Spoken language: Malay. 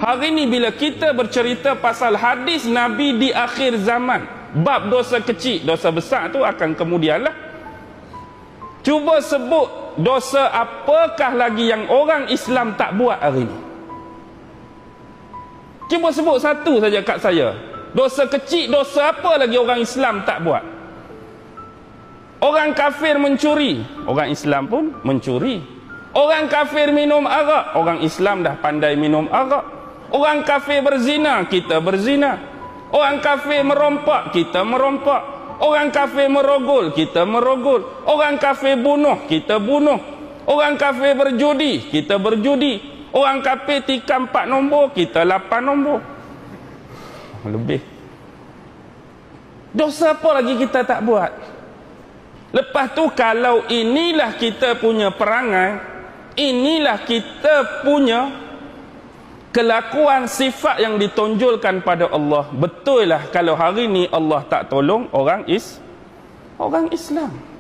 Hari ni bila kita bercerita pasal hadis Nabi di akhir zaman, bab dosa kecil, dosa besar tu akan kemudianlah. Cuba sebut dosa apakah lagi yang orang Islam tak buat hari ni. Cuba sebut satu saja kat saya. Dosa kecil, dosa apa lagi orang Islam tak buat? Orang kafir mencuri, orang Islam pun mencuri. Orang kafir minum arak, orang Islam dah pandai minum arak. Orang kafir berzina, kita berzina. Orang kafir merompak, kita merompak. Orang kafir merogol, kita merogol. Orang kafir bunuh, kita bunuh. Orang kafir berjudi, kita berjudi. Orang kafir tikam 4 nombor, kita 8 nombor. Lebih. Dosa apa lagi kita tak buat? Lepas tu kalau inilah kita punya perangai, inilah kita punya kelakuan sifat yang ditonjolkan pada Allah, betul lah kalau hari ni Allah tak tolong orang Islam.